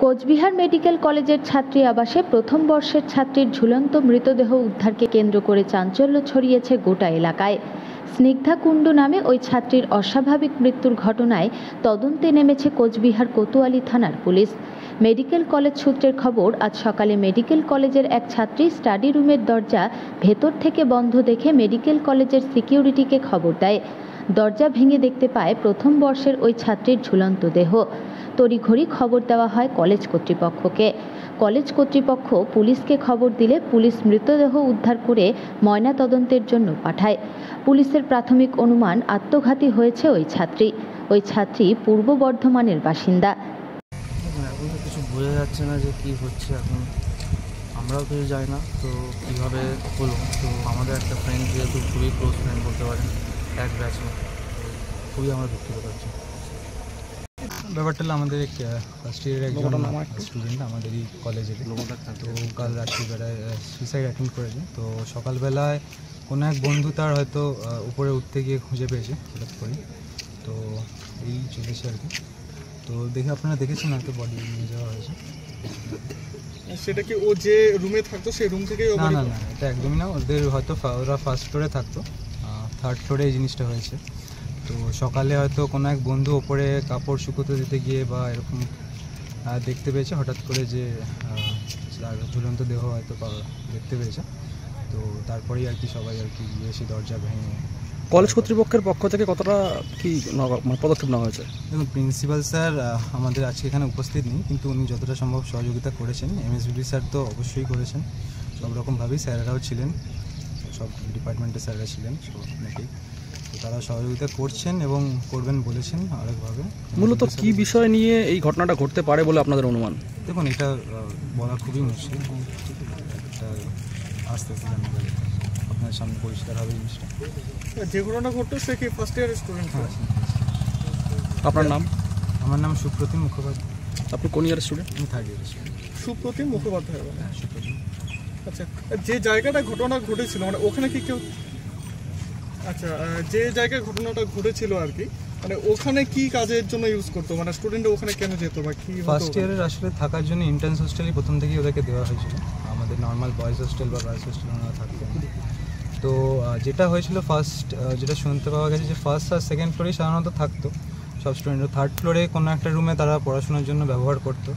Cooch Behar medical কলেজের ছাত্রী আবাসে প্রথম বর্ষের ছাত্রীর ঝুলন্ত মৃতদেহ উদ্ধারকে কেন্দ্র করে চাঞ্চল্য ছড়িয়েছে গোটা এলাকায়। স্নিগ্ধা কুণ্ডু নামে ওই ছাত্রীর অস্বাভাবিক মৃত্যুর ঘটনায় তদন্তে নেমেছে কোচবিহার কোতোয়ালি থানার পুলিশ। মেডিকেল কলেজ সূত্রের খবর, আজ সকালে মেডিকেল কলেজের এক ছাত্রী স্টাডি রুমের দরজা ভেতর থেকে বন্ধ দেখে মেডিকেল কলেজের সিকিউরিটিকে খবর দেয়। দরজা ভেঙে দেখতে পায় প্রথম বর্ষের ওই ছাত্রীর ঝুলন্ত দেহ। তড়িঘড়ি খবর দেওয়া হয় কলেজ কর্তৃপক্ষকে। কলেজ কর্তৃপক্ষ পুলিশকে খবর দিলে পুলিশ মৃতদেহ উদ্ধার করে ময়নাতদন্তের জন্য পাঠায়। পুলিশের প্রাথমিক অনুমান আত্মঘাতী হয়েছে ওই ছাত্রী পূর্ব বর্ধমানের বাসিন্দা। এখন তো কিছু বোঝা যাচ্ছে না যে কি হচ্ছে, এখন আমরাও কিছু জানি না তো কীভাবে হলো। তো আমাদের একটা ফ্রেন্ড, যেহেতু খুবই ক্লোজ ফ্রেন্ড বলতে পারেন, এক ব্যাচে, খুবই আমরা দুঃখিত পাচ্ছি। ব্যাপারটা হলো আমাদের ফার্স্ট ইয়ারের একজন স্টুডেন্ট আমাদেরই কলেজে, তো কাল রাত্রিবেলায় সুইসাইড অ্যাটেম্প করেছে। তো সকালবেলায় কোনো এক বন্ধু তার হয়তো উপরে উঠতে গিয়ে খুঁজে পেয়েছে হঠাৎ করে, তো এই চলেছে আর কি। তো দেখে আপনারা দেখেছেন হয়তো বডি নিয়ে যাওয়া হয়েছে। সেটা কি ও যে রুমে থাকতো সেই রুম থেকে? না না না, এটা একদমই না। ওদের হয়তো ওরা ফার্স্ট ফ্লোরে থাকতো, থার্ড ফ্লোরে এই জিনিসটা হয়েছে। তো সকালে হয়তো কোনো এক বন্ধু ওপরে কাপড় শুকোতে দিতে গিয়ে বা এরকম দেখতে পেয়েছে হঠাৎ করে যে ঝুলন্ত দেহ হয়তো দেখতে পেয়েছে। তো তারপরেই আর কি সবাই আর কি এসে দরজা ভেঙে। কলেজ কর্তৃপক্ষের পক্ষ থেকে কতটা কি পদক্ষেপ নেওয়া হয়েছে? দেখুন, প্রিন্সিপাল স্যার আমাদের আজকে এখানে উপস্থিত নেই, কিন্তু উনি যতটা সম্ভব সহযোগিতা করেছেন। এমএসবিবি স্যার তো অবশ্যই করেছেন, সব রকমভাবেই স্যারেরাও ছিলেন, সব ডিপার্টমেন্টের স্যাররা ছিলেন, সব অনেকেই। তো তারা সহযোগিতা করছেন এবং করবেন বলেছেন আরেকভাবে। মূলত কী বিষয় নিয়ে এই ঘটনাটা ঘটতে পারে বলে আপনাদের অনুমান? দেখুন, এটা বলা খুবই মুশকিল, এটা আস্তে আস্তে জানা যাবে, আপনার সামনে পরিষ্কার হবে জিনিসটা। যে ঘটনা ঘটতো সে কি ফার্স্ট ইয়ারের স্টুডেন্ট? হ্যাঁ। আপনার নাম? আমার নাম সুপ্রতিম মুখোপাধ্যায়। আপনি কোন ইয়ারের স্টুডেন্ট? আমি থার্ড ইয়ারের স্টুডেন্ট। সুপ্রতিম মুখোপাধ্যায়? হ্যাঁ, সুপ্রতিম। আচ্ছা, যে জায়গাটা ঘটনা ঘটেছিল মানে ওখানে কি কেউ? আচ্ছা, যে জায়গায় ঘটনাটা ঘটেছিল আর কি, মানে ওখানে কি কাজের জন্য ইউজ করতো, মানে স্টুডেন্ট ওখানে কেন যেত বা কি? ফার্স্ট ইয়ারের আসলে থাকার জন্য ইন্টার্নস হোস্টেলই প্রথম থেকেই ওদেরকে দেওয়া হয়েছিল। আমাদের নর্মাল বয়েজ হোস্টেল বা গার্লস হোস্টেল ওনারা থাকতো। তো যেটা হয়েছিল যেটা শুনতে পাওয়া গেছে যে ফার্স্ট আর সেকেন্ড ফ্লোরেই সাধারণত থাকতো সব স্টুডেন্টরা। থার্ড ফ্লোরে কোনো একটা রুমে তারা পড়াশোনার জন্য ব্যবহার করতো।